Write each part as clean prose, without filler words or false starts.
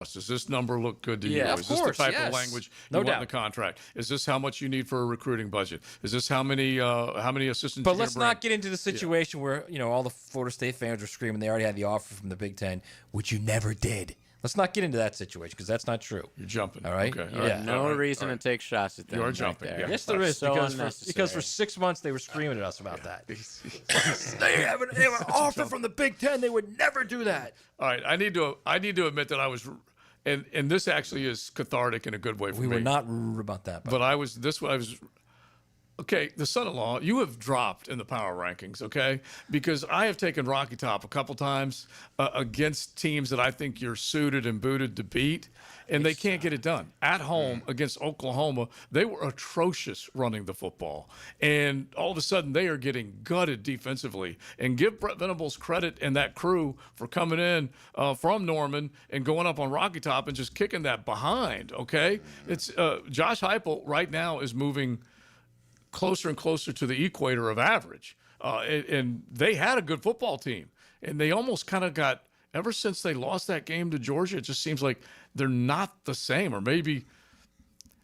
Does this number look good to you? Yeah, Is this the type of language you want in the contract? Is this how much you need for a recruiting budget? Is this how many assistants? But let's not get into the situation where all the Florida State fans are screaming they already had the offer from the Big Ten, which you never did. Let's not get into that situation because that's not true. You're jumping. All right. Okay. Yeah. No reason to take shots at them. You are jumping. There. Yeah. Yes, there is. So because for 6 months they were screaming at us about that. They have an offer from the Big Ten. They would never do that. All right. I need to admit that I was, and this actually is cathartic in a good way for me. We were not about that. But I was. Okay, the son-in-law, you have dropped in the power rankings, okay? Because I have taken Rocky Top a couple times against teams that I think you're suited and booted to beat, and they can't get it done. At home against Oklahoma, they were atrocious running the football. And all of a sudden, they are getting gutted defensively. And give Brett Venables credit and that crew for coming in from Norman and going up on Rocky Top and just kicking that behind, okay? It's Josh Heupel right now is moving closer and closer to the equator of average. And they had a good football team. And they almost kind of got, ever since they lost that game to Georgia, it just seems like they're not the same. Or maybe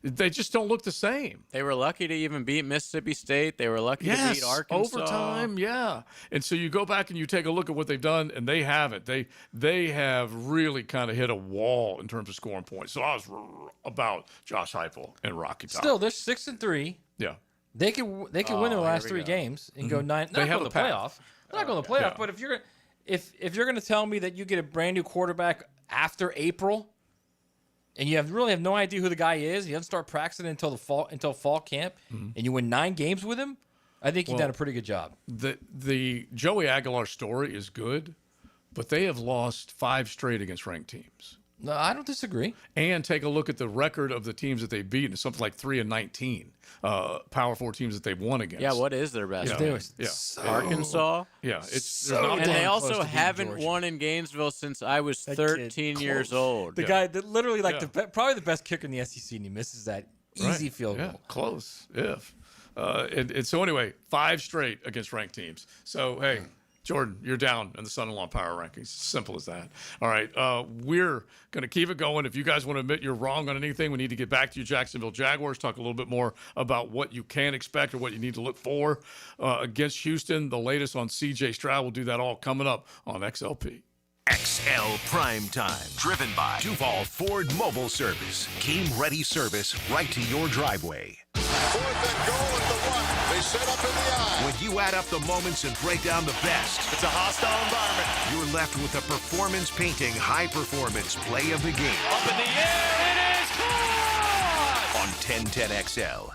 they just don't look the same. They were lucky to even beat Mississippi State. They were lucky to beat Arkansas. Overtime, yeah. And so you go back and you take a look at what they've done, and they haven't. They have really kind of hit a wall in terms of scoring points. So I was about Josh Heupel and Rocky Top. Still, they're 6-3. Yeah. They can win the last 3 games and go 9. They have the a path. playoff. They're not going to the playoff. Yeah. But if you're going to tell me that you get a brand new quarterback after April, and you really have no idea who the guy is, you haven't start practicing until fall camp, and you win 9 games with him, I think you've done a pretty good job. The Joey Aguilar story is good, but they have lost 5 straight against ranked teams. No, I don't disagree. And take a look at the record of the teams that they've beaten. It's something like 3-19. Power 4 teams that they've won against. Yeah, what is their best team? Arkansas? Yeah. And they also haven't won in Gainesville since I was 13 years old. The guy that literally probably the best kicker in the SEC, and he misses that easy field goal. Close, if. And so anyway, 5 straight against ranked teams. So, hey, Jordan, you're down in the son-in-law power rankings. Simple as that. All right, we're going to keep it going. If you guys want to admit you're wrong on anything, we need to get back to you, Jacksonville Jaguars, talk a little bit more about what you can expect or what you need to look for against Houston. The latest on C.J. Stroud. We'll do that all coming up on XLP. XL Primetime, driven by Duval Ford Mobile Service. Game-ready service right to your driveway. 4th and goal at the 1. They set up in the eye. When you add up the moments and break down the best, It's a hostile environment. you're left with a performance-painting, high-performance play of the game Up in the air, it is caught! on 1010XL.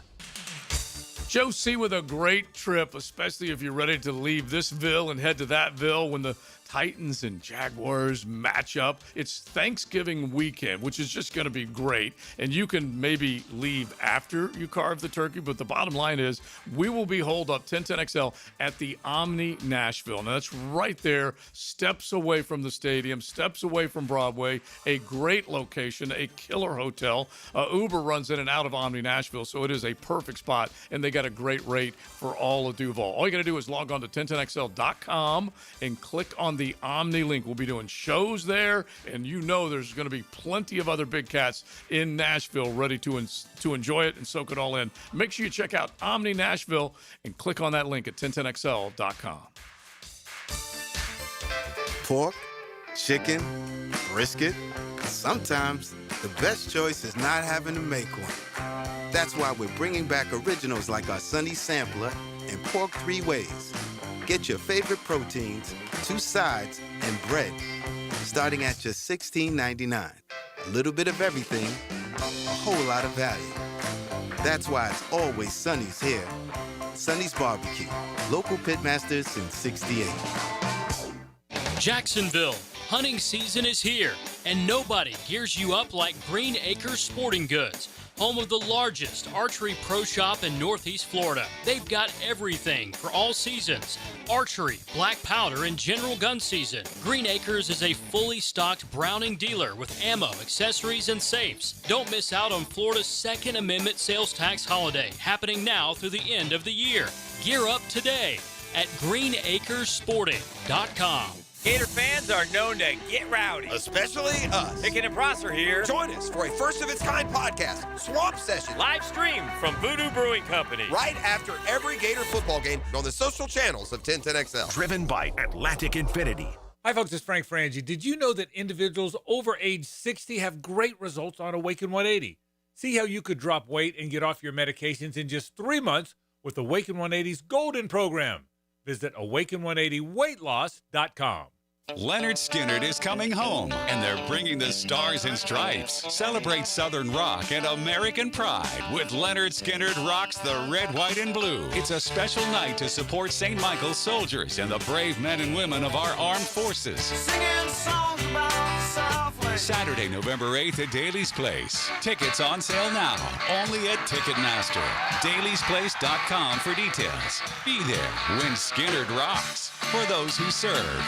Joe C. with a great trip, especially if you're ready to leave this Ville and head to that Ville when the Titans and Jaguars match up. It's Thanksgiving weekend, which is just going to be great. And you can maybe leave after you carve the turkey. But the bottom line is we will be holed up 1010XL at the Omni Nashville. Now, that's right there, steps away from the stadium, steps away from Broadway. A great location, a killer hotel. Uber runs in and out of Omni Nashville, so it is a perfect spot. And they got a great rate for all of Duval. All you got to do is log on to 1010XL.com and click on the Omni link. We'll be doing shows there, and you know there's going to be plenty of other big cats in Nashville ready to enjoy it and soak it all in. Make sure you check out Omni Nashville and click on that link at 1010XL.com. Pork, chicken, brisket. Sometimes the best choice is not having to make one. That's why we're bringing back originals like our Sunny Sampler and Pork 3 Ways. Get your favorite proteins, 2 sides, and bread, starting at just $16.99. A little bit of everything, a whole lot of value. That's why it's always Sunny's here. Sunny's Barbecue, local pitmasters since '68. Jacksonville, hunting season is here, and nobody gears you up like Green Acres Sporting Goods, home of the largest archery pro shop in Northeast Florida. They've got everything for all seasons: archery, black powder, and general gun season. Green Acres is a fully stocked Browning dealer with ammo, accessories, and safes. Don't miss out on Florida's Second Amendment sales tax holiday, happening now through the end of the year. Gear up today at greenacresporting.com. Gator fans are known to get rowdy. Especially us. Picken and Prosser here. Join us for a first-of-its-kind podcast, Swamp Session. Live stream from Voodoo Brewing Company. Right after every Gator football game on the social channels of 1010XL. Driven by Atlantic Infinity. Hi, folks. It's Frank Frangie. Did you know that individuals over age 60 have great results on Awaken 180? See how you could drop weight and get off your medications in just 3 months with Awaken 180's Golden Program. Visit awaken180weightloss.com. Leonard Skinner is coming home, and they're bringing the Stars and Stripes. Celebrate Southern rock and American pride with Leonard Skinner Rocks the Red, White, and Blue. It's a special night to support St. Michael's soldiers and the brave men and women of our armed forces. Singing songs about Southland. Saturday, November 8th at Daly's Place. Tickets on sale now, only at Ticketmaster. Daly'sPlace.com for details. Be there when Skinner rocks for those who serve.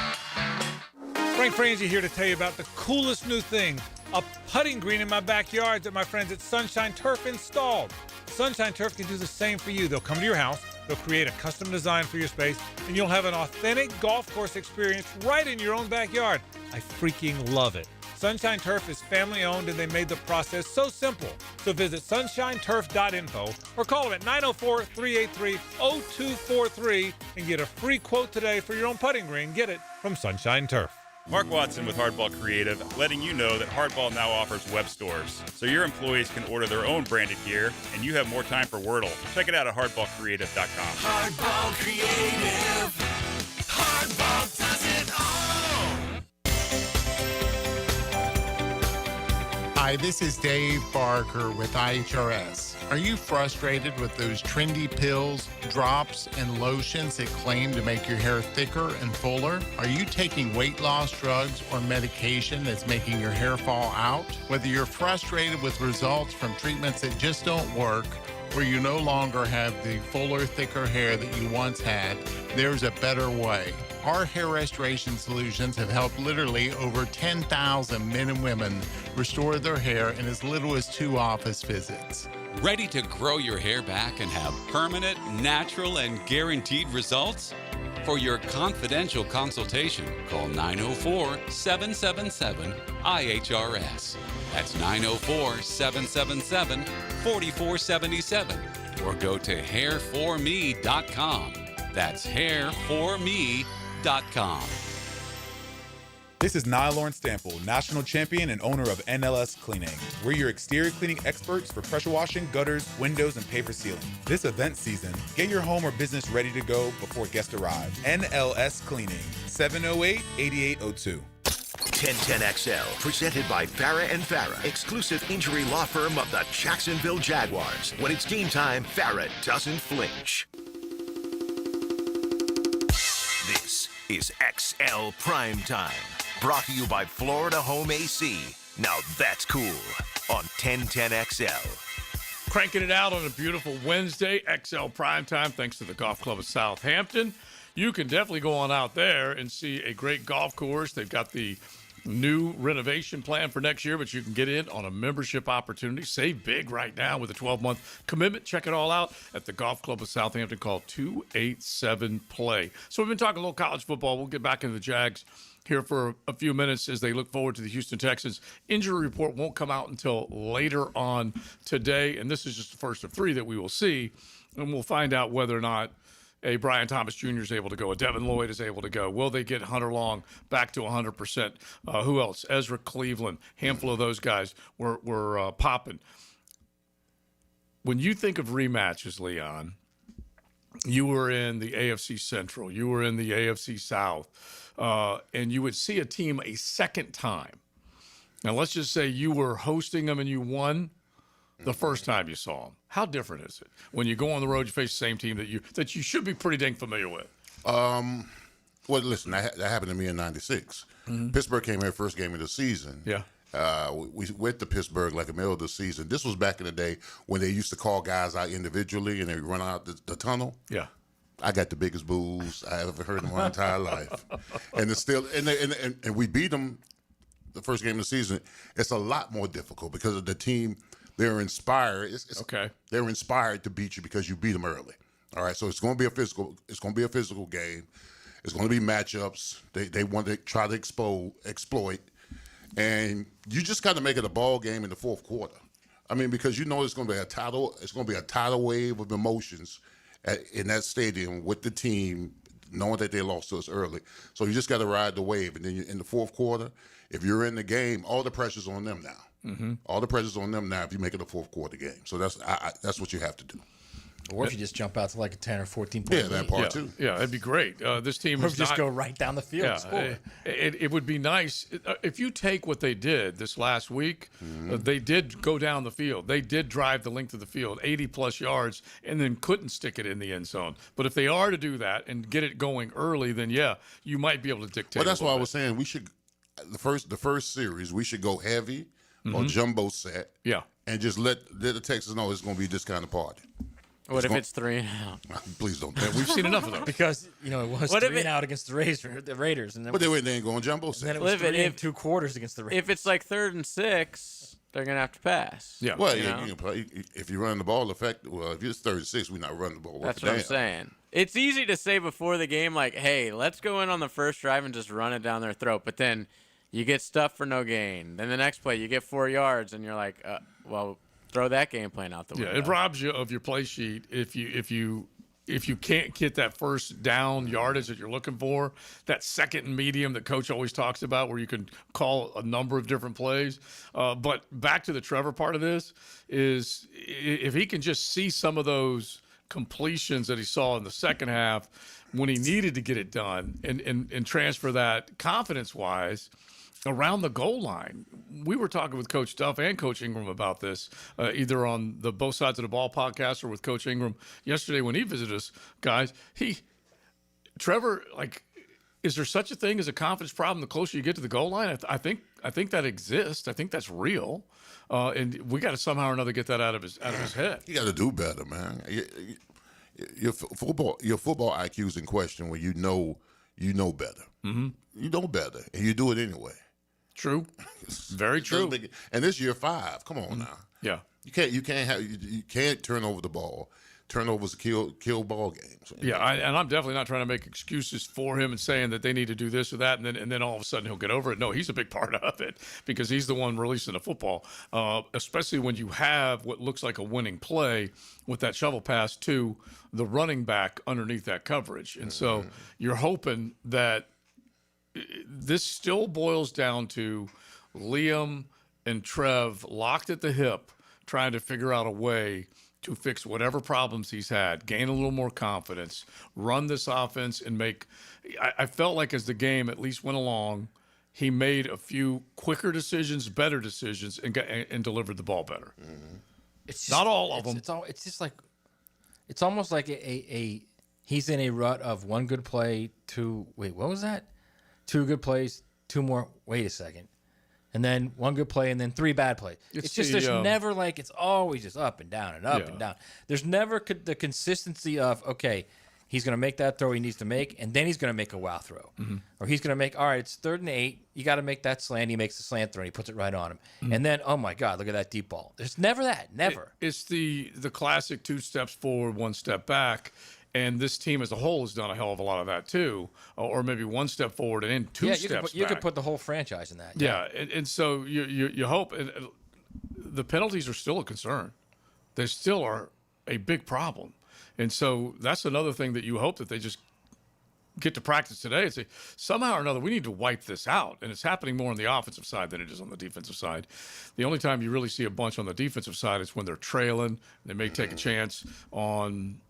Frank Frangie here to tell you about the coolest new thing, a putting green in my backyard that my friends at Sunshine Turf installed. Sunshine Turf can do the same for you. They'll come to your house, they'll create a custom design for your space, and you'll have an authentic golf course experience right in your own backyard. I freaking love it. Sunshine Turf is family owned and they made the process so simple. So visit sunshineturf.info or call them at 904-383-0243 and get a free quote today for your own putting green. Get it from Sunshine Turf. Mark Watson with Hardball Creative, letting you know that Hardball now offers web stores, so your employees can order their own branded gear, and you have more time for Wordle. Check it out at hardballcreative.com. Hardball Creative. Hardball does it all. Hi, this is Dave Barker with IHRS. Are you frustrated with those trendy pills, drops, and lotions that claim to make your hair thicker and fuller? Are you taking weight loss drugs or medication that's making your hair fall out? Whether you're frustrated with results from treatments that just don't work, or you no longer have the fuller, thicker hair that you once had, there's a better way. Our hair restoration solutions have helped literally over 10,000 men and women restore their hair in as little as 2 office visits. Ready to grow your hair back and have permanent, natural, and guaranteed results? For your confidential consultation, call 904-777-IHRS. That's 904-777-4477. Or go to hairforme.com. That's hairforme.com. This is Nye Lawrence Stample, national champion and owner of NLS Cleaning. We're your exterior cleaning experts for pressure washing, gutters, windows, and paper sealing. This event season, get your home or business ready to go before guests arrive. NLS Cleaning, 708-8802. 1010XL, presented by Farah and Farah, exclusive injury law firm of the Jacksonville Jaguars. When it's game time, Farah doesn't flinch. This is XL Primetime, brought to you by Florida Home AC. Now that's cool on 1010XL. Cranking it out on a beautiful Wednesday, XL Primetime, thanks to the Golf Club of Southampton. You can definitely go on out there and see a great golf course. They've got the new renovation plan for next year, but you can get in on a membership opportunity. Save big right now with a 12-month commitment. Check it all out at the Golf Club of Southampton. Call 287-PLAY. So we've been talking a little college football. We'll get back into the Jags here for a few minutes as they look forward to the Houston Texans. Injury report won't come out until later on today, and this is just the first of 3 that we will see, and we'll find out whether or not a Brian Thomas Jr. is able to go. A Devin Lloyd is able to go. Will they get Hunter Long back to 100%? Who else? Ezra Cleveland. Handful of those guys were popping. When you think of rematches, Leon, you were in the AFC Central. You were in the AFC South. And you would see a team a second time. Now, let's just say you were hosting them and you won the first time you saw them. How different is it when you go on the road, you face the same team that you should be pretty dang familiar with? Well, listen, that happened to me in '96. Mm-hmm. Pittsburgh came here first game of the season. Yeah. We went to Pittsburgh like the middle of the season. This was back in the day when they used to call guys out individually and they would run out the tunnel. Yeah. I got the biggest boos I ever heard in my entire life, and it's still and we beat them the first game of the season. It's a lot more difficult because of the team. They're inspired. Okay. They're inspired to beat you because you beat them early. All right. So it's going to be a physical. It's going to be a physical game, It's going to be matchups. They want to try to exploit, and you just got to make it a ball game in the fourth quarter. I mean, because you know it's going to be a tidal. It's going to be a tidal wave of emotions in that stadium with the team, knowing that they lost to us early. So you just got to ride the wave, and then in the fourth quarter, if you're in the game, all the pressure's on them now. Mm-hmm. All the pressure's on them now if you make it a fourth quarter game. So that's what you have to do. Or if you just jump out to like a 10 or 14 point Yeah, that part too. Yeah, it'd be great. This team Or is just not, go right down the field and score. It would be nice if you take what they did this last week. They did go down the field. They did drive the length of the field, 80-plus yards, and then couldn't stick it in the end zone. But if they are to do that and get it going early, then, yeah, you might be able to dictate. Well, that's why I was saying we should the first series we should go heavy or jumbo set. Yeah, and just let the Texans know it's going to be this kind of party. What if it's 3 and out? Please don't. We've seen enough of those. Because, it was What if 3 and out against the Raiders. And then But they ain't going jumbo and then set. it was 3 and 2 quarters against the Raiders. If it's like 3rd and 6, they're going to have to pass. Yeah. Well, you can play, if you run the ball if it's 3rd and 6, we're not running the ball. That's what I'm saying. It's easy to say before the game, like, hey, let's go in on the first drive and just run it down their throat. But then you get stuffed for no gain. Then the next play, you get 4 yards, and you're like, well, throw that game plan out the window. Yeah, it robs you of your play sheet if you can't get that first down yardage that you're looking for, that second and medium that Coach always talks about, where you can call a number of different plays. But back to the Trevor part of this is if he can just see some of those completions that he saw in the second half when he needed to get it done and transfer that confidence-wise around the goal line. We were talking with Coach Duff and Coach Ingram about this, either on the Both Sides of the Ball podcast or with Coach Ingram yesterday when he visited us. Guys, Trevor, is there such a thing as a confidence problem the closer you get to the goal line? I think that exists. I think that's real, and we got to somehow or another get that out of his head. You got to do better, man. Your football IQ is in question when you know better. Mm-hmm. You know better, and you do it anyway. True, very true. And this year 5. Come on now. Yeah, you can't turn over the ball. Turnovers kill ball games. Yeah, and I'm definitely not trying to make excuses for him and saying that they need to do this or that, and then all of a sudden he'll get over it. No, he's a big part of it because he's the one releasing the football, especially when you have what looks like a winning play with that shovel pass to the running back underneath that coverage. And so you're hoping that this still boils down to Liam and Trev locked at the hip trying to figure out a way to fix whatever problems he's had, gain a little more confidence, run this offense, and make – I felt like as the game at least went along, he made a few quicker decisions, better decisions, and delivered the ball better. Mm-hmm. It's just, not all of them. It's just like – it's almost like he's in a rut of one good play, what was that? 2 good plays, 2 more – wait a second. And then 1 good play, and then 3 bad plays. It's just there's never it's always just up and down and up and down. There's never the consistency of, okay, he's going to make that throw he needs to make, and then he's going to make a wow throw. Mm-hmm. Or he's going to make, all right, it's 3rd and 8. You got to make that slant. He makes the slant throw, and he puts it right on him. Mm-hmm. And then, oh, my God, look at that deep ball. There's never that. Never. It's the classic 2 steps forward, 1 step back. And this team as a whole has done a hell of a lot of that too, or maybe 1 step forward and then 2 steps back. You could put the whole franchise in that. Yeah, and so you hope. And the penalties are still a concern. They still are a big problem, and so that's another thing that you hope that they just get to practice today and say somehow or another we need to wipe this out. And it's happening more on the offensive side than it is on the defensive side. The only time you really see a bunch on the defensive side is when they're trailing. They may take a chance on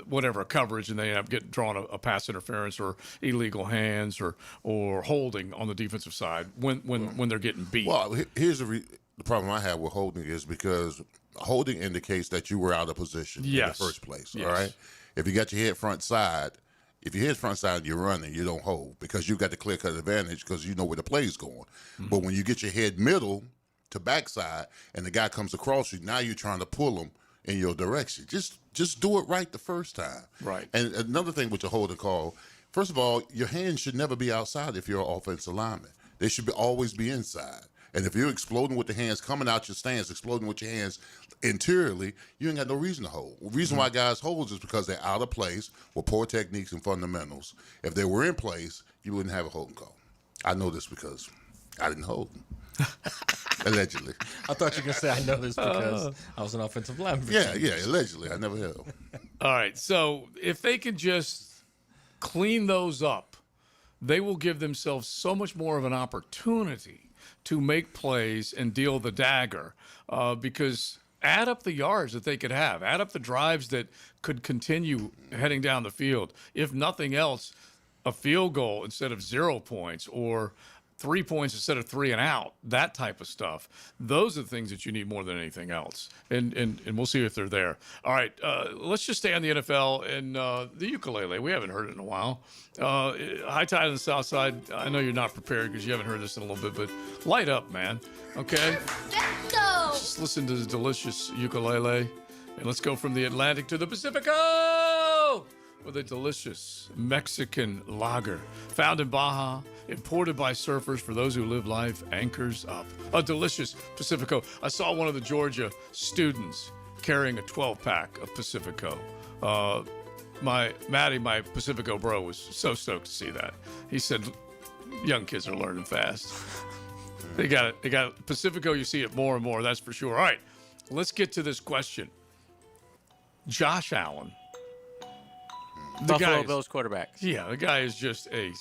whatever coverage, and they end up getting drawn a pass interference or illegal hands or holding on the defensive side when they're getting beat. Well, here's the problem I have with holding is because holding indicates that you were out of position in the first place. Yes. All right, if you got your head front side. If your head's front side and you're running, you don't hold because you got the clear-cut advantage because you know where the play's going. Mm-hmm. But when you get your head middle to backside and the guy comes across you, now you're trying to pull him in your direction. Just do it right the first time. Right. And another thing with the holding call, first of all, your hands should never be outside if you're an offensive lineman. They should always be inside. And if you're exploding with the hands, coming out your stance, exploding with your hands interiorly, you ain't got no reason to hold. The reason why guys hold is because they're out of place with poor techniques and fundamentals. If they were in place, you wouldn't have a holding call. I know this because I didn't hold. Allegedly. I thought you were going to say I know this because I was an offensive lineman. Yeah, allegedly. I never held. All right, so if they can just clean those up, they will give themselves so much more of an opportunity to make plays and deal the dagger because add up the yards that they could have, add up the drives that could continue heading down the field. If nothing else, a field goal instead of 0 points or 3 points instead of 3 and out, that type of stuff. Those are the things that you need more than anything else. And we'll see if they're there. All right, let's just stay on the NFL and the ukulele. We haven't heard it in a while. High Tide on the South Side. I know you're not prepared because you haven't heard this in a little bit, but light up, man. Okay? Let's go. Just listen to the delicious ukulele. And let's go from the Atlantic to the Pacifico with a delicious Mexican lager found in Baja, imported by surfers for those who live life anchors up. A delicious Pacifico. I saw one of the Georgia students carrying a 12-pack of Pacifico. Matty, my Pacifico bro, was so stoked to see that. He said, young kids are learning fast. They got it. They got it. Pacifico, you see it more and more, that's for sure. All right, let's get to this question. Josh Allen. Buffalo Bills quarterback. Yeah, the guy is just a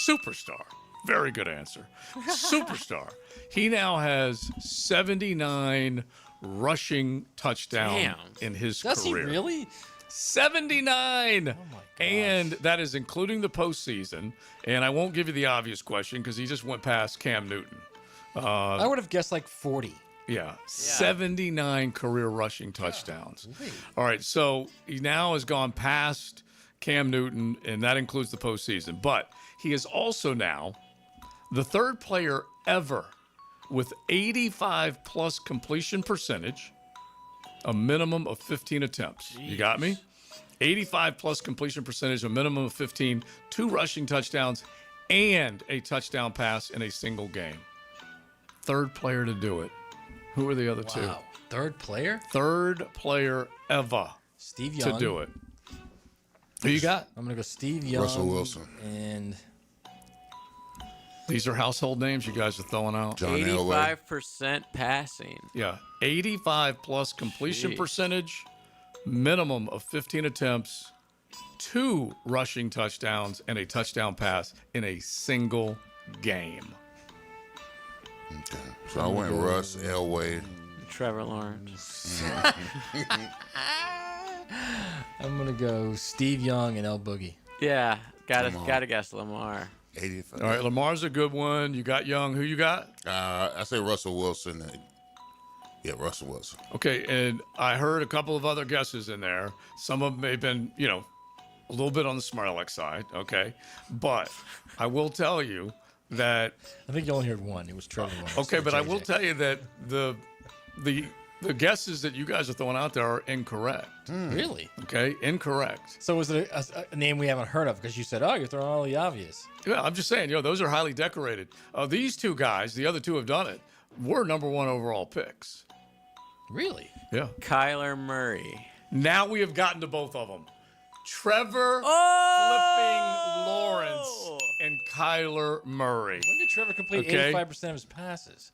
superstar. Very good answer. Superstar. He now has 79 rushing touchdowns in his career. Does he really? 79. Oh my gosh. And that is including the postseason. And I won't give you the obvious question because he just went past Cam Newton. I would have guessed like 40. Yeah, 79 career rushing touchdowns. All right, so he now has gone past Cam Newton, and that includes the postseason. But he is also now the third player ever with 85-plus completion percentage, a minimum of 15 attempts. Jeez. You got me? 85-plus completion percentage, a minimum of 15, 2 rushing touchdowns, and a touchdown pass in a single game. Third player to do it. Who are the other two? Wow. Third player? Third player ever Steve Young. to do it. Who you got? I'm going to go Steve Young. Russell Wilson. And these are household names you guys are throwing out. John Elway. 85% passing. Yeah. 85-plus completion percentage, minimum of 15 attempts, 2 rushing touchdowns, and a touchdown pass in a single game. Okay. So I went Russ, Elway. Trevor Lawrence. I'm going to go Steve Young and El Boogie. Yeah, gotta guess Lamar. 85. All right, Lamar's a good one. You got Young. Who you got? I say Russell Wilson. Yeah, Russell Wilson. Okay, and I heard a couple of other guesses in there. Some of them may have been, a little bit on the Smartaleck side, okay? But I will tell you that... I think you only heard one. It was Trevor Lawrence. Okay, but I will tell you that the guesses that you guys are throwing out there are incorrect. Really? Okay, incorrect. So was it a name we haven't heard of? Because you said, you're throwing all the obvious. Yeah, I'm just saying, those are highly decorated. These two guys, the other two have done it, were number 1 overall picks. Really? Yeah. Kyler Murray. Now we have gotten to both of them. Trevor flipping Lawrence and Kyler Murray. When did Trevor complete 85% of his passes?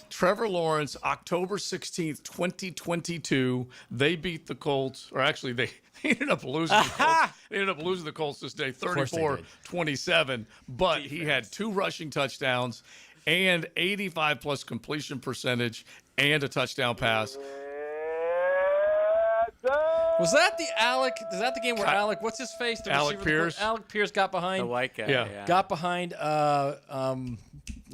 Trevor Lawrence, October 16th, 2022. They beat the Colts, or actually they ended up losing the Colts. They ended up losing the Colts this day, 34-27. But he had 2 rushing touchdowns and 85-plus completion percentage and a touchdown pass. Was that the Alec? Is that the game where Alec? What's his face? The Alec Pierce. Alec Pierce got behind the white guy. Yeah. Got behind. I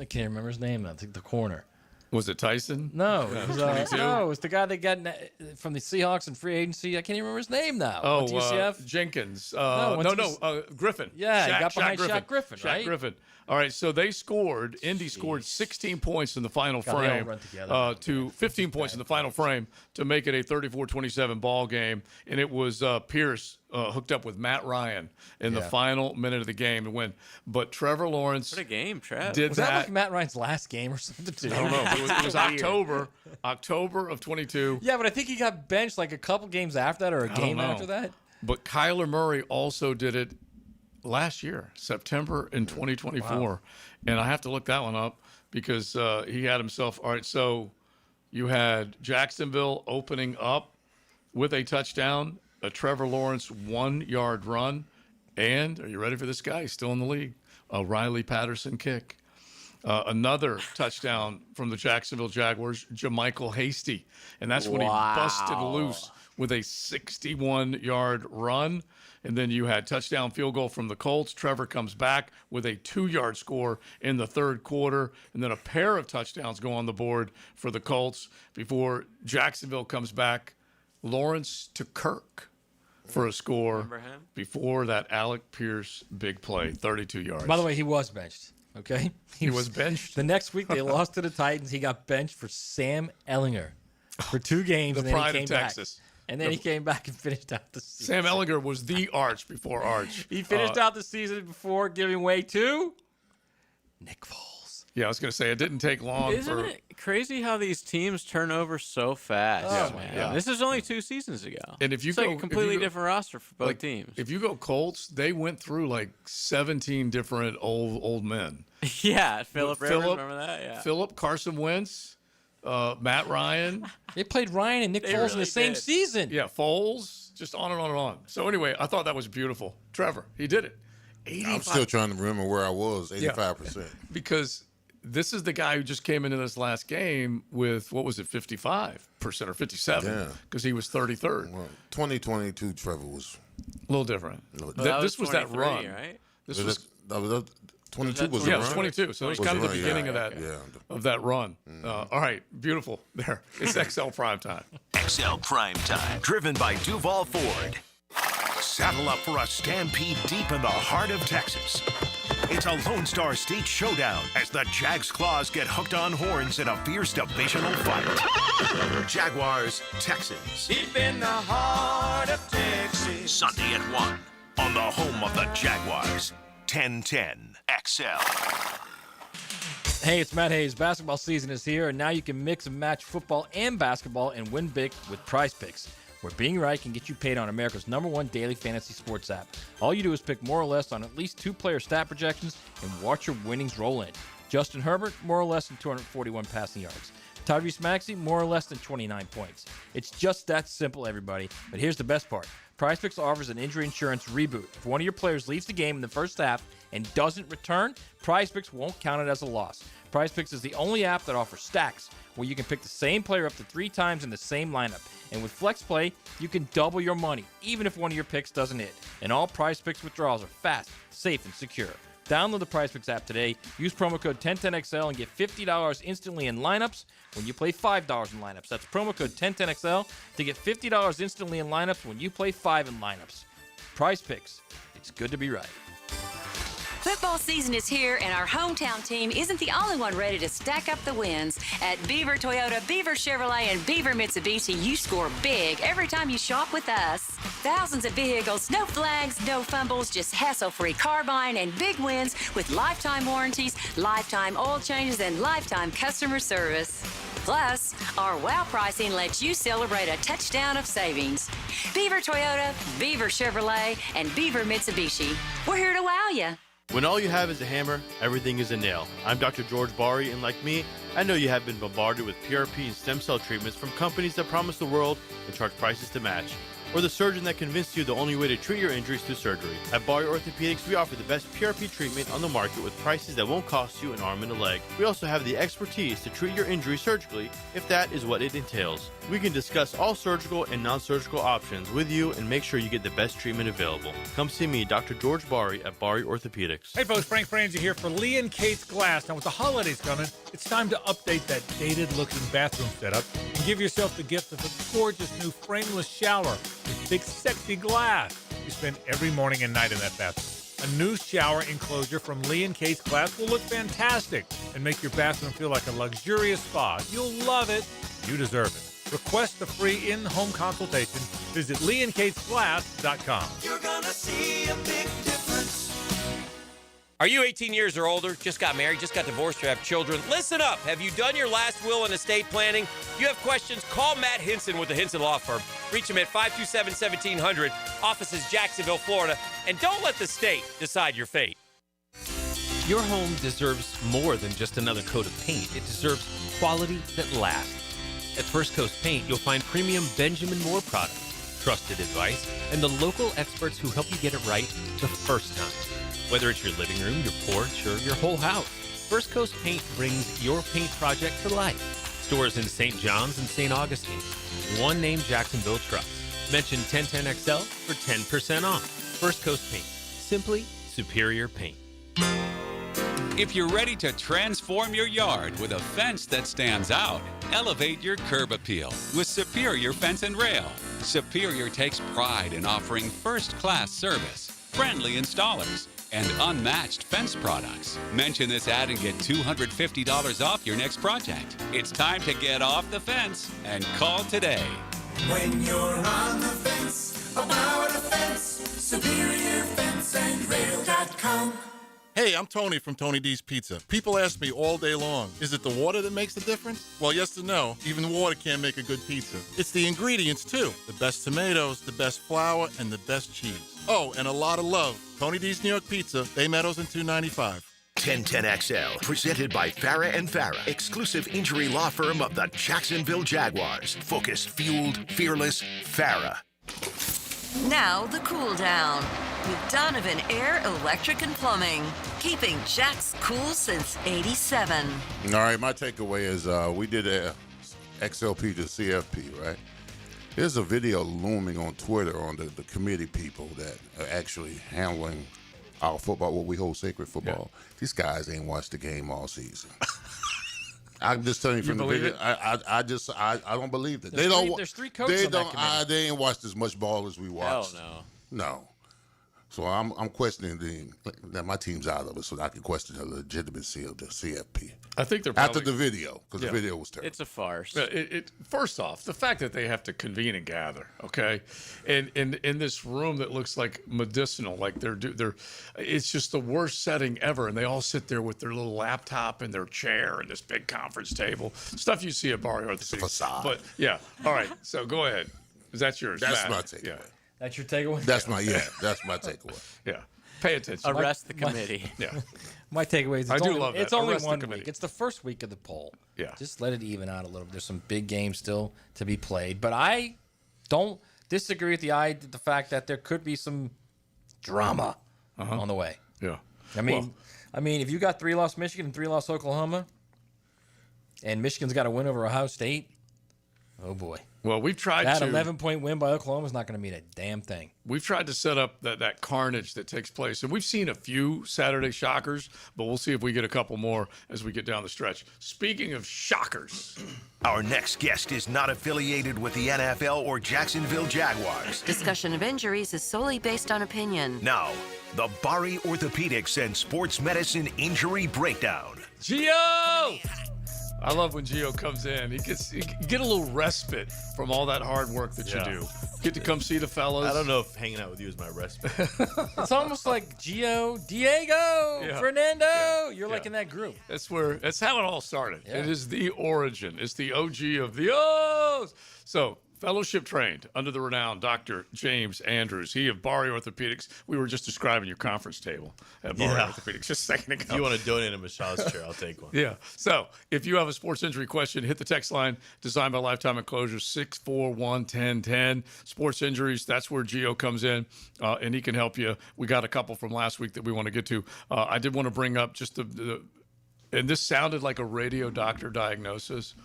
can't remember his name. I think the corner. Was it Tyson? No, it was, no, it was the guy that got from the Seahawks in free agency. I can't even remember his name now. Oh, UCF? Jenkins. Griffin. Yeah, he got behind Shaq Griffin, right? Shaq Griffin. All right, so they scored. Indy scored 16 points in the final frame to 15 points in the final frame to make it a 34-27 ball game, and it was Pierce hooked up with Matt Ryan in the final minute of the game to win. But Trevor Lawrence What a game, Trev. did Was that like Matt Ryan's last game or something? Too? I don't know. It was October of 22. Yeah, but I think he got benched like a couple games after that or a game after that. But Kyler Murray also did it last year, September in 2024. Wow. And I have to look that one up because he had himself. All right, so you had Jacksonville opening up with a touchdown, a Trevor Lawrence 1-yard run, and are you ready for this guy? He's still in the league. A Riley Patterson kick. Another touchdown from the Jacksonville Jaguars, JaMychal Hasty. And that's when he busted loose with a 61-yard run. And then you had touchdown field goal from the Colts. Trevor comes back with a 2-yard score in the third quarter. And then a pair of touchdowns go on the board for the Colts before Jacksonville comes back. Lawrence to Kirk for a score before that Alec Pierce big play, 32 yards. By the way, he was benched. Okay, he was benched. The next week they lost to the Titans. He got benched for Sam Ellinger for 2 games. The and then pride he came of Texas. Back. And then he came back and finished out the season. Sam Ellinger was the arch before arch. He finished out the season before giving way to Nick Foles. Yeah, I was going to say it didn't take long. Isn't it crazy how these teams turn over so fast? Oh, man. Yeah. This is only 2 seasons ago. And if you it's go, like a completely if you go, different roster for both like, teams. If you go Colts, they went through like 17 different old men. Yeah, Philip Rivers, remember that? Yeah. Philip, Carson Wentz, Matt Ryan. They played Ryan and Nick Foles in the same season. Yeah, Foles, just on and on and on. So anyway, I thought that was beautiful. Trevor, he did it. 85. I'm still trying to remember where I was, 85%. Yeah, because this is the guy who just came into this last game with, what was it, 55% or 57? Because he was 33rd. Well, 2022 Trevor was a little different. This was that run. Right? This was 22 was yeah, the it was run? 22. So it was kind of the beginning of that of that run. All right, beautiful. There, it's XL Primetime. XL Primetime, driven by Duval Ford. Saddle up for a stampede deep in the heart of Texas. It's a Lone Star State showdown as the Jags Claws get hooked on horns in a fierce divisional fight. Jaguars, Texans. Deep in the heart of Texas. Sunday at 1 on the home of the Jaguars. 1010 XL. Hey, it's Matt Hayes. Basketball season is here, and now you can mix and match football and basketball and win big with Prize Picks, where being right can get you paid on America's #1 daily fantasy sports app. All you do is pick more or less on at least 2 player stat projections and watch your winnings roll in. Justin Herbert, more or less than 241 passing yards. Tyrese Maxey, more or less than 29 points. It's just that simple, everybody. But here's the best part. PrizePicks offers an injury insurance reboot. If one of your players leaves the game in the first half and doesn't return, PrizePicks won't count it as a loss. PrizePicks is the only app that offers stacks, where you can pick the same player up to 3 times in the same lineup. And with Flex Play, you can double your money, even if one of your picks doesn't hit. And all PrizePicks withdrawals are fast, safe, and secure. Download the PrizePicks app today, use promo code 1010XL, and get $50 instantly in lineups when you play $5 in lineups. That's promo code 1010XL to get $50 instantly in lineups when you play 5 in lineups. PrizePicks, it's good to be right. Football season is here, and our hometown team isn't the only one ready to stack up the wins. At Beaver Toyota, Beaver Chevrolet, and Beaver Mitsubishi, you score big every time you shop with us. Thousands of vehicles, no flags, no fumbles, just hassle-free car buying and big wins with lifetime warranties, lifetime oil changes, and lifetime customer service. Plus, our wow pricing lets you celebrate a touchdown of savings. Beaver Toyota, Beaver Chevrolet, and Beaver Mitsubishi. We're here to wow you. When all you have is a hammer, everything is a nail. I'm Dr. George Bari, and like me, I know you have been bombarded with PRP and stem cell treatments from companies that promise the world and charge prices to match. Or the surgeon that convinced you the only way to treat your injuries through surgery. At Bari Orthopedics, we offer the best PRP treatment on the market with prices that won't cost you an arm and a leg. We also have the expertise to treat your injury surgically, if that is what it entails. We can discuss all surgical and non-surgical options with you and make sure you get the best treatment available. Come see me, Dr. George Bari at Bari Orthopedics. Hey folks, Frank Franzi here for Lee and Kate's Glass. Now with the holidays coming, it's time to update that dated-looking bathroom setup and give yourself the gift of a gorgeous new frameless shower with big sexy glass you spend every morning and night in that bathroom. A new shower enclosure from Lee and Kate's Glass will look fantastic and make your bathroom feel like a luxurious spa. You'll love it. You deserve it. Request the free in-home consultation Visit leeandkatesglass.com. You're gonna see a big difference. Are you 18 years or older, just got married, just got divorced, or have children? Listen up. Have you done your last will and estate planning? If you have questions, call Matt Hinson with the Hinson Law Firm. Reach him at 527-1700, offices Jacksonville, Florida. And don't let the state decide your fate. Your home deserves more than just another coat of paint. It deserves quality that lasts. At First Coast Paint, you'll find premium Benjamin Moore products, trusted advice, and the local experts who help you get it right the first time. Whether it's your living room, your porch, or your whole house, First Coast Paint brings your paint project to life. Stores in St. John's and St. Augustine. One name Jacksonville trusts. Mention 1010XL for 10% off. First Coast Paint. Simply superior paint. If you're ready to transform your yard with a fence that stands out, elevate your curb appeal with Superior Fence and Rail. Superior takes pride in offering first-class service, friendly installers, and unmatched fence products. Mention this ad and get $250 off your next project. It's time to get off the fence and call today. When you're on the fence, about a fence, SuperiorFenceandRail.com. Hey, I'm Tony from Tony D's Pizza. People ask me all day long, is it the water that makes the difference? Well, yes and no. Even water can't make a good pizza. It's the ingredients, too. The best tomatoes, the best flour, and the best cheese. Oh, and a lot of love. Tony D's New York Pizza, Bay Meadows and 295. 1010XL, presented by Farah and Farah, exclusive injury law firm of the Jacksonville Jaguars. Focused, fueled, fearless, Farah. Now the cool down with Donovan Air, Electric and Plumbing, keeping Jack's cool since '87. All right, my takeaway is we did a XLP to CFP, right? There's a video looming on Twitter on the committee people that are actually handling our football, what we hold sacred football. Yeah. These guys ain't watched the game all season. I'm just telling you from the video. I don't believe it. There's three coaches on that committee. They ain't watched as much ball as we watched. Hell no. No. So I'm questioning that my team's out of it, so that I can question the legitimacy of the CFP. I think they're probably, after the video, because the video was terrible. It's a farce. First off, the fact that they have to convene and gather, okay, and in this room that looks like medicinal, like they're it's just the worst setting ever, and they all sit there with their little laptop and their chair and this big conference table, stuff you see at Barrio Orthopedics. Facade. But yeah, all right. So go ahead. That's yours. That's Matt. my takeaway. Yeah. That's your takeaway? That's my takeaway. Yeah. Pay attention. Arrest the committee. Yeah. My takeaway is I do love that. It's only Arrest the 1 committee. week. It's the first week of the poll. Yeah. Just let it even out a little bit. There's some big games still to be played. But I don't disagree with the fact that there could be some drama on the way. Yeah. I mean, if you got 3 loss Michigan and 3 loss Oklahoma, and Michigan's got to win over Ohio State, oh boy. Well, we've tried that to. 11-point win by Oklahoma is not going to mean a damn thing. We've tried to set up that carnage that takes place. And we've seen a few Saturday shockers, but we'll see if we get a couple more as we get down the stretch. Speaking of shockers. Our next guest is not affiliated with the NFL or Jacksonville Jaguars. Discussion of injuries is solely based on opinion. Now, the Bari Orthopedics and Sports Medicine Injury Breakdown. Gio! I love when Gio comes in. You get a little respite from all that hard work that you do. Get to come see the fellas. I don't know if hanging out with you is my respite. It's almost like Gio, Diego, Fernando. You're like in that group. That's how it all started. Yeah. It is the origin. It's the OG of the O's. So, fellowship trained under the renowned Dr. James Andrews. He of Bari Orthopedics. We were just describing your conference table at Bari Orthopedics just a second ago. If you want to donate a massage chair, I'll take one. Yeah. So if you have a sports injury question, hit the text line designed by Lifetime Enclosures 641-1010. Sports injuries, that's where Gio comes in, and he can help you. We got a couple from last week that we want to get to. I did want to bring up just and this sounded like a radio doctor diagnosis,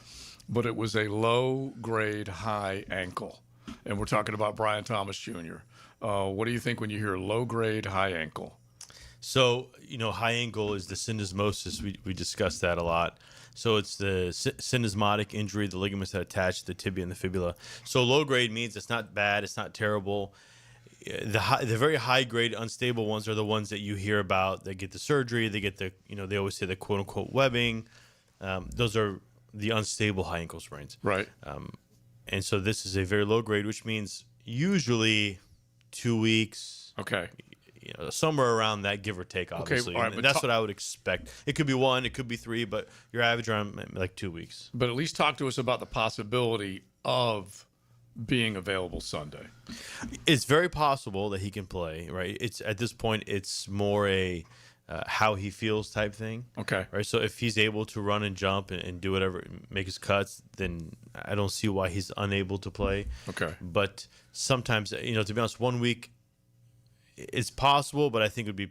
but it was a low-grade high ankle. And we're talking about Brian Thomas Jr. What do you think when you hear low-grade high ankle? So, high ankle is the syndesmosis. We discussed that a lot. So it's the syndesmotic injury, the ligaments that attach the tibia and the fibula. So low grade means it's not bad, it's not terrible. The very high grade unstable ones are the ones that you hear about. They get the surgery, they get the, they always say the quote unquote webbing. Those are the unstable high ankle sprains. Right. And so this is a very low grade, which means Usually 2 weeks. Okay. Somewhere around that, give or take, obviously. all right, and but that's what I would expect. It could be 1, it could be 3, but your average around like 2 weeks. But at least talk to us about the possibility of being available Sunday. It's very possible that he can play, right? It's at this point, it's more a how he feels type thing. Okay. Right. So if he's able to run and jump and do whatever, make his cuts, then I don't see why he's unable to play. Okay. But sometimes, to be honest, 1 week, it's possible, but I think it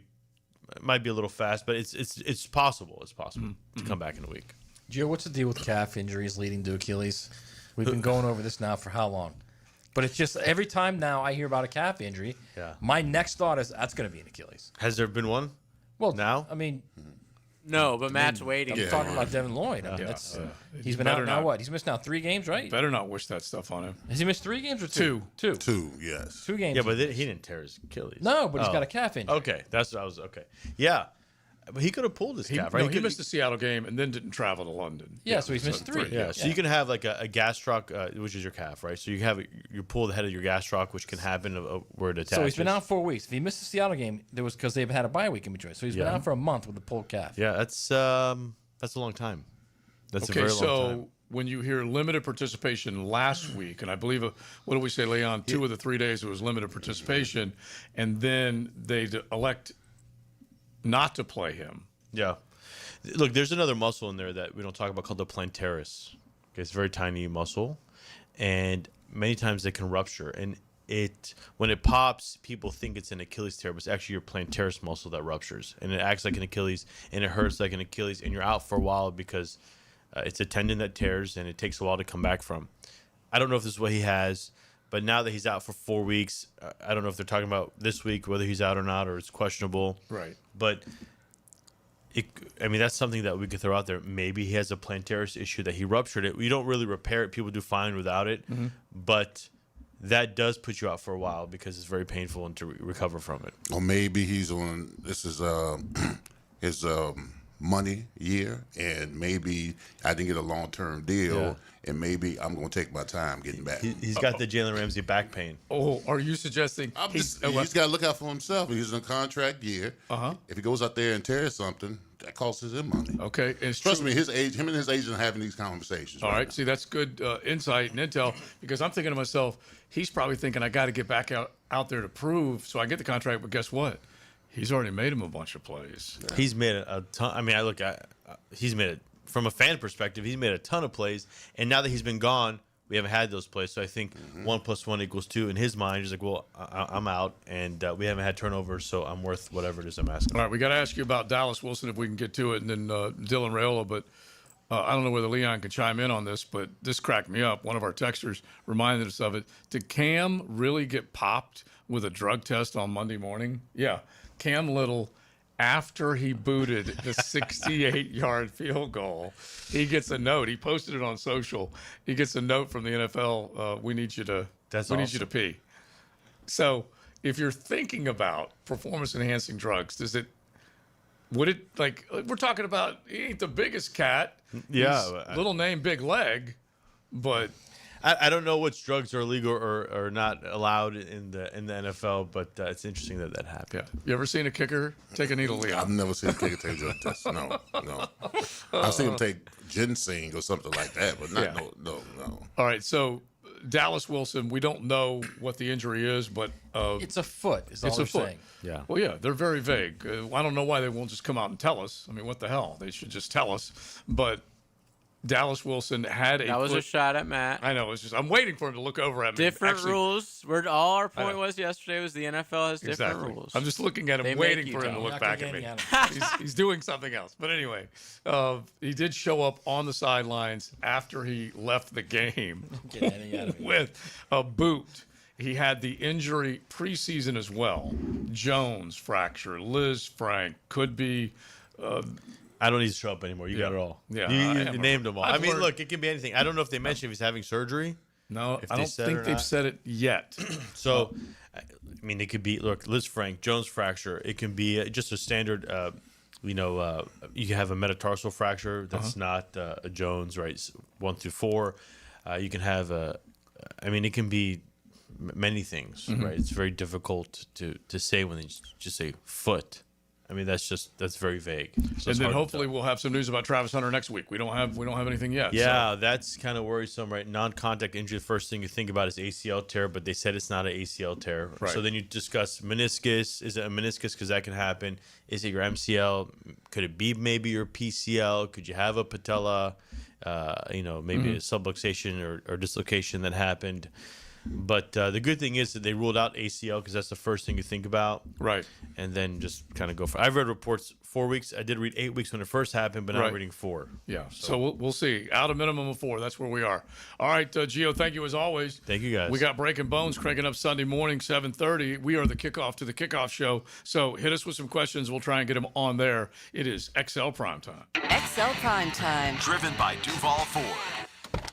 might be a little fast. But it's possible. It's possible to come back in a week. Gio, what's the deal with calf injuries leading to Achilles? We've been going over this now for how long? But it's just every time now I hear about a calf injury, my next thought is that's going to be an Achilles. Has there been one? Well, now? I mean, no, but Matt's waiting. I'm talking about Devin Lloyd. I mean, he's been out now. What? He's missed now 3 games, right? Better not wish that stuff on him. Has he missed 3 games or 2? 2. 2, yes. 2 games. Yeah, but he didn't tear his Achilles. No, but he's got a calf injury. Okay, that's what I was. Okay, yeah, but he could have pulled his calf, right? He missed the Seattle game and then didn't travel to London. Yeah, so he's missed 3. Yeah, so you can have like a gastroc, which is your calf, right? So you pull the head of your gastroc, which can happen where it attaches. So he's been out 4 weeks. If he missed the Seattle game, there was because they've had a bye week in between. So he's been out for a month with a pulled calf. Yeah, that's a long time. That's a very long time. When you hear limited participation last week, and I believe, what did we say, Leon? 2 of the 3 days it was limited participation, and then they elect not to play him. Yeah. Look, there's another muscle in there that we don't talk about called the plantaris. Okay, it's a very tiny muscle, and many times they can rupture. And when it pops, people think it's an Achilles tear, but it's actually your plantaris muscle that ruptures, and it acts like an Achilles, and it hurts like an Achilles, and you're out for a while because it's a tendon that tears, and it takes a while to come back from. I don't know if this is what he has, but now that he's out for 4 weeks, I don't know if they're talking about this week, whether he's out or not, or it's questionable. Right. But that's something that we could throw out there. Maybe he has a plantaris issue that he ruptured it. We don't really repair it. People do fine without it. Mm-hmm. But that does put you out for a while because it's very painful and to recover from it. Or maybe he's on, this is his money year, and maybe I didn't get a long-term deal, and maybe I'm going to take my time getting back. He's got the Jalen Ramsey back pain. Oh, are you suggesting he's got to look out for himself? He's in a contract year. If he goes out there and tears something, that costs him money. Okay, and trust me, him and his agent are having these conversations. All right, see, that's good insight and intel, because I'm thinking to myself, he's probably thinking I got to get back out there to prove, so I get the contract. But guess what? He's already made him a bunch of plays. Yeah. He's made a ton. I mean, he's made it from a fan perspective. He's made a ton of plays, and now that he's been gone, we haven't had those plays. So I think 1 + 1 = 2 in his mind. He's like, well, I'm out, and we haven't had turnovers, so I'm worth whatever it is I'm asking. All right, we got to ask you about Dallas Wilson if we can get to it, and then Dylan Raiola. But I don't know whether Leon can chime in on this, but this cracked me up. One of our texters reminded us of it. Did Cam really get popped with a drug test on Monday morning? Yeah. Cam Little, after he booted the 68-yard field goal, he gets a note. He posted it on social. He gets a note from the NFL. We need you to. Need you to pee. So, if you're thinking about performance-enhancing drugs, would it we're talking about? He ain't the biggest cat. Yeah, little name, big leg, but. I don't know which drugs are legal or not allowed in the NFL, but it's interesting that happened. Yeah. You ever seen a kicker take a needle, Leon? I've never seen a kicker take a drug test. No. I've seen him take ginseng or something like that, but not no. All right, so Dallas Wilson, we don't know what the injury is, but it's a foot. It's all they're saying. Yeah. Well, yeah, they're very vague. I don't know why they won't just come out and tell us. I mean, what the hell? They should just tell us. But Dallas Wilson had That was a shot at Matt. I know. It's just I'm waiting for him to look over at me. Different rules. All our point was yesterday was the NFL has different rules. I'm just looking at him, waiting for him to look back at me. He's doing something else. But anyway, he did show up on the sidelines after he left the game with a boot. He had the injury preseason as well. Jones fracture, Liz Frank could be. I don't need to show up anymore. You got it all. Yeah, you named them all. I mean, look, it can be anything. I don't know if they mentioned if he's having surgery. No, I don't think they've said it yet. So, I mean, it could be, look, Liz Frank, Jones fracture. It can be just a standard, you can have a metatarsal fracture. That's not a Jones, right? 1 through 4. You can have it can be many things, Mhm. right? It's very difficult to say when they just say foot. I mean, that's very vague. So And it's then hard to hopefully we'll have some news about Travis Hunter next week. We don't have anything yet. Yeah, that's kind of worrisome, right? Non-contact injury. The first thing you think about is ACL tear, but they said it's not an ACL tear. Right. So then you discuss meniscus. Is it a meniscus? Because that can happen. Is it your MCL? Could it be maybe your PCL? Could you have a patella? Maybe a subluxation or dislocation that happened. But the good thing is that they ruled out ACL because that's the first thing you think about. Right. And then just kind of go for it. I've read reports 4 weeks. I did read 8 weeks when it first happened, but now I'm Right. reading 4. Yeah. So we'll see. Out a minimum of 4. That's where we are. All right, Gio, thank you as always. Thank you, guys. We got Breaking Bones cranking up Sunday morning, 7:30. We are the kickoff to the kickoff show. So hit us with some questions. We'll try and get them on there. It is XL Primetime. XL Primetime. Driven by Duval Ford.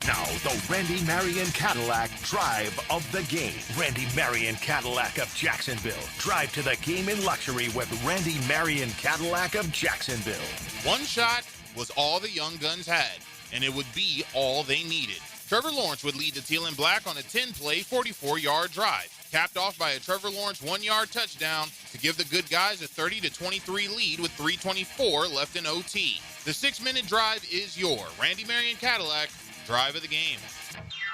Now, the Randy Marion Cadillac Drive of the Game. Randy Marion Cadillac of Jacksonville. Drive to the game in luxury with Randy Marion Cadillac of Jacksonville. One shot was all the young guns had, and it would be all they needed. Trevor Lawrence would lead the Teal and Black on a 10-play, 44-yard drive, capped off by a Trevor Lawrence 1-yard touchdown to give the good guys a 30-23 lead with 3:24 left in OT. The 6-minute drive is your Randy Marion Cadillac Drive of the Game.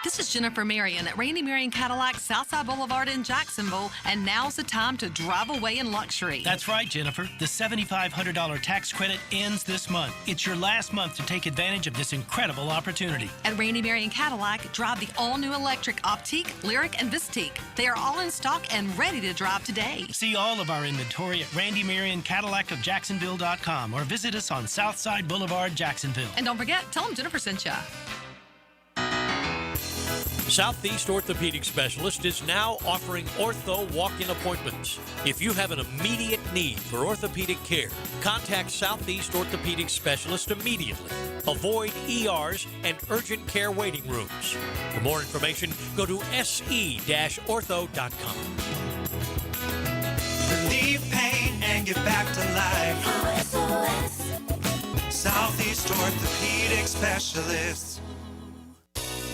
This is Jennifer Marion at Randy Marion Cadillac, Southside Boulevard in Jacksonville, and now's the time to drive away in luxury. That's right, Jennifer. The $7,500 tax credit ends this month. It's your last month to take advantage of this incredible opportunity. At Randy Marion Cadillac, drive the all-new electric Optique, Lyric, and Vistique. They are all in stock and ready to drive today. See all of our inventory at Randy Marion Cadillac of Jacksonville.com or visit us on Southside Boulevard, Jacksonville. And don't forget, tell them Jennifer sent you. Southeast Orthopedic Specialist is now offering ortho walk-in appointments. If you have an immediate need for orthopedic care, contact Southeast Orthopedic Specialist immediately. Avoid ERs and urgent care waiting rooms. For more information, go to se-ortho.com. Relieve pain and get back to life. Southeast Orthopedic Specialists.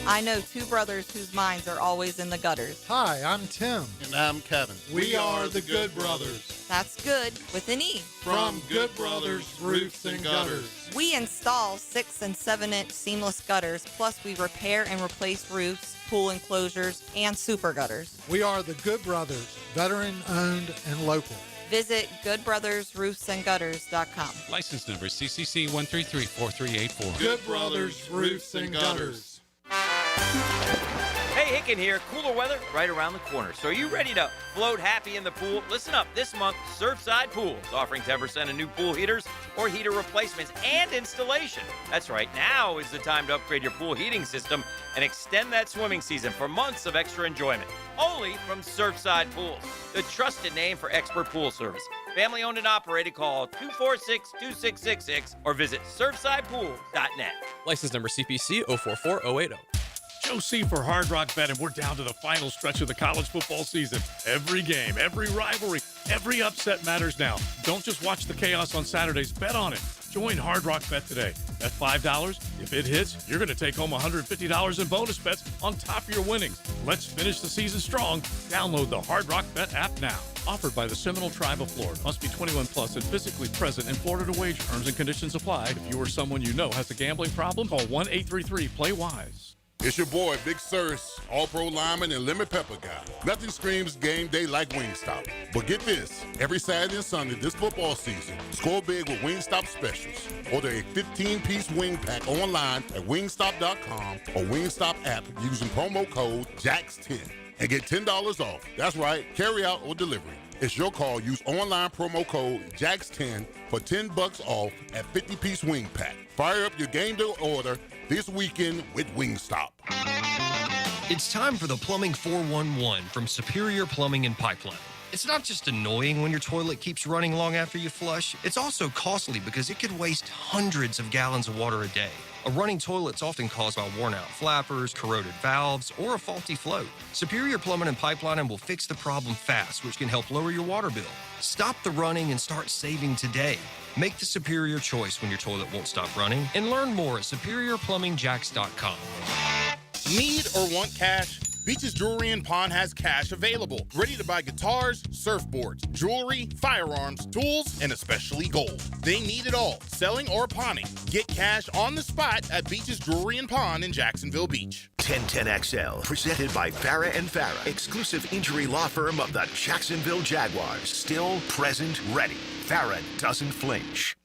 I know two brothers whose minds are always in the gutters. Hi, I'm Tim. And I'm Kevin. We are the Good Brothers. That's good with an E. From Good Brothers Roofs and Gutters. We install 6 and 7-inch seamless gutters, plus we repair and replace roofs, pool enclosures, and super gutters. We are the Good Brothers, veteran-owned and local. Visit goodbrothersroofsandgutters.com. License number CCC 1334384. Good Brothers Roofs and Gutters. Hey, Hicken here. Cooler weather right around the corner. So are you ready to float happy in the pool? Listen up. This month, Surfside Pools offering 10% on new pool heaters or heater replacements and installation. That's right. Now is the time to upgrade your pool heating system and extend that swimming season for months of extra enjoyment. Only from Surfside Pools, the trusted name for expert pool service. Family owned and operated. Call 246-2666 or visit surfsidepools.net. License number CPC 044080. Joe C for Hard Rock Bet, and we're down to the final stretch of the college football season. Every game, every rivalry, every upset matters now. Don't just watch the chaos on Saturdays. Bet on it. Join Hard Rock Bet today. At $5, if it hits, you're going to take home $150 in bonus bets on top of your winnings. Let's finish the season strong. Download the Hard Rock Bet app now. Offered by the Seminole Tribe of Florida. Must be 21 plus and physically present in Florida to wager. Terms and conditions apply. If you or someone you know has a gambling problem, call 1-833-PLAY-WISE. It's your boy, Big Sirs, All-Pro lineman and lemon pepper guy. Nothing screams game day like Wingstop. But get this, every Saturday and Sunday this football season, score big with Wingstop specials. Order a 15-piece wing pack online at wingstop.com or Wingstop app using promo code JAX10 and get $10 off. That's right, carry out or delivery. It's your call. Use online promo code JAX10 for $10 off at 50-piece wing pack. Fire up your game day order this weekend with Wingstop. It's time for the Plumbing 411 from Superior Plumbing and Pipeline. It's not just annoying when your toilet keeps running long after you flush, it's also costly because it could waste hundreds of gallons of water a day. A running toilet's often caused by worn-out flappers, corroded valves, or a faulty float. Superior Plumbing and Pipelining will fix the problem fast, which can help lower your water bill. Stop the running and start saving today. Make the superior choice when your toilet won't stop running, and learn more at superiorplumbingjax.com. Need or want cash? Beach's Jewelry and Pawn has cash available, ready to buy guitars, surfboards, jewelry, firearms, tools, and especially gold. They need it all, selling or pawning. Get cash on the spot at Beach's Jewelry and Pawn in Jacksonville Beach. 1010XL, presented by Farah and Farah, exclusive injury law firm of the Jacksonville Jaguars. Still, present, ready. Farah doesn't flinch.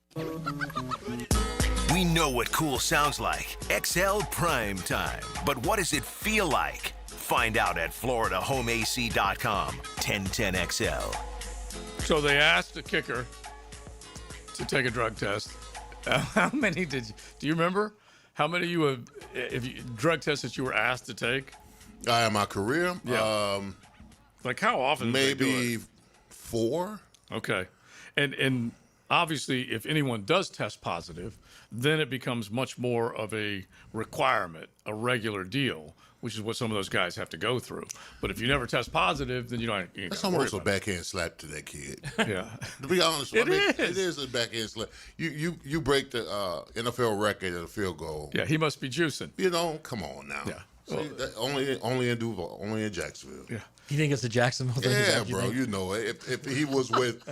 We know what cool sounds like. XL Primetime. But what does it feel like? Find out at FloridaHomeAC.com. 1010XL. So they asked the kicker to take a drug test. How many do you remember? How many drug tests that you were asked to take? In my career? Yeah. Like how often? Maybe 4. Okay. And obviously, if anyone does test positive, then it becomes much more of a requirement, a regular deal, which is what some of those guys have to go through. But if you never test positive, then you don't. That's almost a backhand slap to that kid. Yeah. To be honest, It it is a backhand slap. You break the NFL record at a field goal. Yeah, he must be juicing. You know, come on now. Yeah. See, only in Duval, only in Jacksonville. Yeah. You think it's the Jacksonville thing? Yeah, bro. You know, if he was with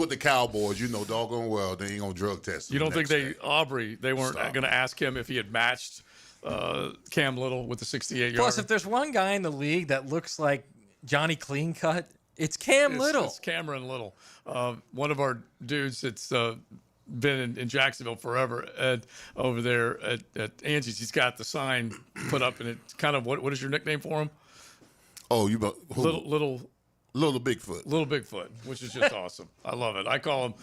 the Cowboys, you know, doggone well, then he gonna drug test him. You don't think day. they weren't going to ask him if he had matched Cam Little with the 68 Plus, yard? if there's one guy in the league that looks like Johnny Clean Cut, it's Cam Little. It's Cameron Little. One of our dudes that's been in Jacksonville forever, over there at Angie's. He's got the sign put up, and it's kind of what is your nickname for him? Oh, Little Bigfoot. Little Bigfoot, which is just awesome. I love it. I call him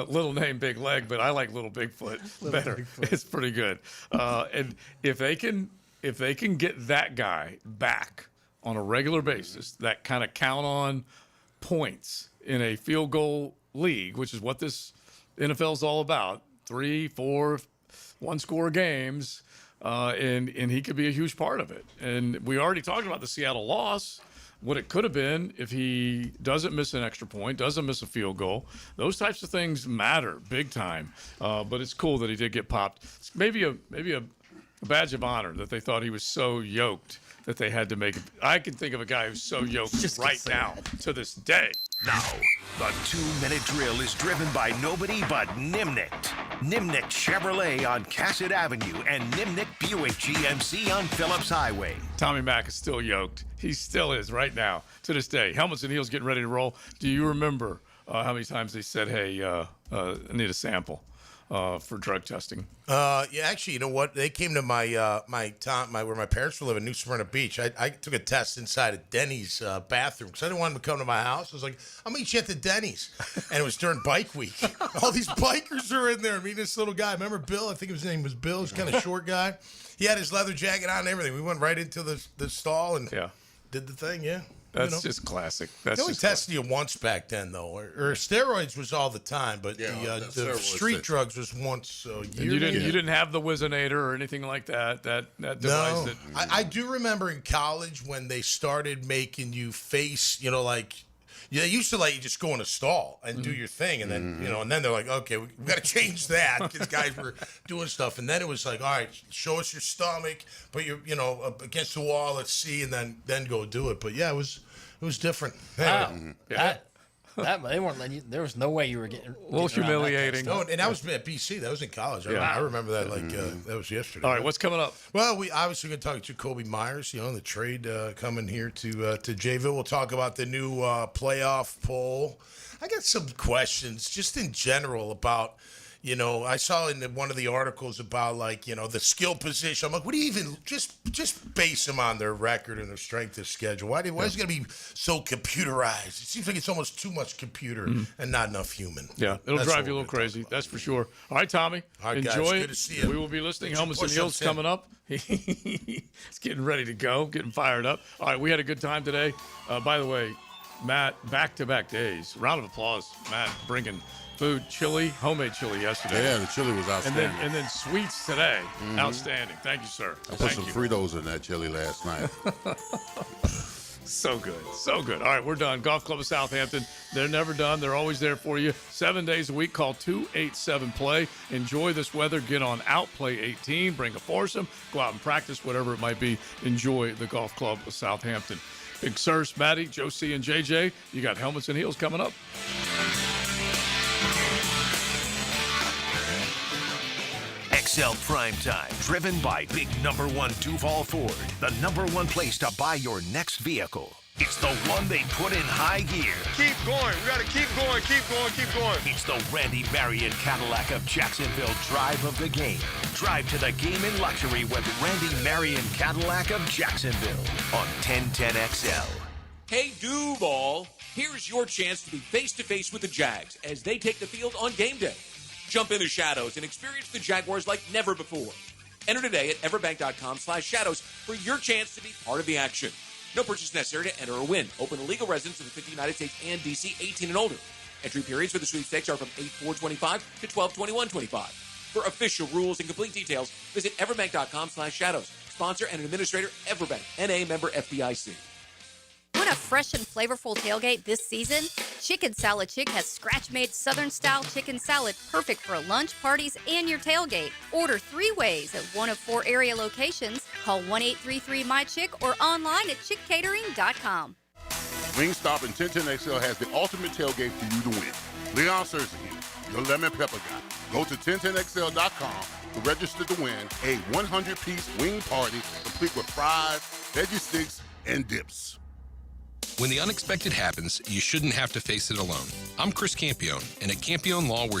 Little Name Big Leg, but I like Little Bigfoot better. Bigfoot. It's pretty good. And if they can get that guy back on a regular basis, that kind of count on points in a field goal league, which is what this NFL is all about, 3, 4, 1-score games. And he could be a huge part of it. And we already talked about the Seattle loss, what it could have been if he doesn't miss an extra point, doesn't miss a field goal. Those types of things matter big time. But it's cool that he did get popped. It's maybe a badge of honor that they thought he was so yoked that they had to make it. I can think of a guy who's so yoked right now to this day. Now, the 2-minute drill is driven by nobody but Nimnicht. Nimnicht Chevrolet on Cassett Avenue and Nimnicht Buick GMC on Phillips Highway. Tommy Mack is still yoked. He still is right now to this day. Helmets and heels getting ready to roll. Do you remember how many times they said, hey, I need a sample for drug testing? Yeah, actually, you know what? They came to my where my parents were living, New Smyrna Beach. I took a test inside of Denny's bathroom because I didn't want them to come to my house. I was like, I'll meet you at the Denny's. And it was during bike week. All these bikers are in there. Me and this little guy. Remember Bill? I think his name was Bill. He's kind of short guy. He had his leather jacket on and everything. We went right into the stall and did the thing, yeah. That's just classic. That's they only just tested you once back then, though. Or steroids was all the time, but the street drugs was once a year. And you didn't have the Whizzinator or anything like that. That device. No, I do remember in college when they started making you face, they used to let you just go in a stall and do your thing, and then and then they're like, okay, we got to change that because guys were doing stuff, and then it was like, all right, show us your stomach, put your against the wall, let's see, and then go do it. But yeah, it was different. That they weren't letting you. There was no way you were getting a little humiliating. No, and that was at BC. That was in college. I remember that that was yesterday. All right, what's coming up? Well, we obviously going to talk to Kobe Myers. The trade coming here to Jayville. We'll talk about the new playoff poll. I got some questions just in general about. I saw in one of the articles about the skill position. I'm like, what do you even just base them on their record and their strength of schedule? Why is it going to be so computerized? It seems like it's almost too much computer and not enough human. Yeah, it'll drive you a little crazy. That's for sure. All right, Tommy, all right, enjoy guys, it. good to see you. We will be listening. Helmets and Heels coming up. He's getting ready to go, getting fired up. All right, we had a good time today. By the way, Matt, back-to-back days. Round of applause, Matt, bringing food, chili, homemade chili yesterday. Yeah, the chili was outstanding. And then sweets today. Outstanding. Thank you, sir. I put some Fritos in that chili last night. So good. So good. All right, we're done. Golf Club of Southampton. They're never done. They're always there for you. 7 days a week. Call 287-PLAY. Enjoy this weather. Get on out. Play 18. Bring a foursome. Go out and practice, whatever it might be. Enjoy the Golf Club of Southampton. Big Sirs, Maddie, Joe C, and JJ. You got Helmets and Heels coming up. XL Primetime, driven by big #1 Duval Ford, the #1 place to buy your next vehicle. It's the one they put in high gear. Keep going. We got to keep going, keep going, keep going. It's the Randy Marion Cadillac of Jacksonville drive of the game. Drive to the game in luxury with Randy Marion Cadillac of Jacksonville on 1010XL. Hey, Duval, here's your chance to be face-to-face with the Jags as they take the field on game day. Jump in the shadows and experience the Jaguars like never before. Enter today at everbank.com/shadows for your chance to be part of the action. No purchase necessary to enter or win. Open to legal residents of the 50 United States and D.C., 18 and older. Entry periods for the sweepstakes are from 8/4/25 to 12/21/25. For official rules and complete details, visit everbank.com/shadows. Sponsor and administrator, Everbank, N.A. member FDIC. Want a fresh and flavorful tailgate this season? Chicken Salad Chick has scratch-made Southern-style chicken salad perfect for lunch, parties, and your tailgate. Order 3 ways at one of 4 area locations. Call 1-833-MY-CHICK or online at chickcatering.com. Wingstop and 1010XL has the ultimate tailgate for you to win. Leon Searcy here, your lemon pepper guy. Go to 1010XL.com to register to win a 100-piece wing party complete with fries, veggie sticks, and dips. When the unexpected happens, you shouldn't have to face it alone. I'm Chris Campione, and at Campione Law, we're here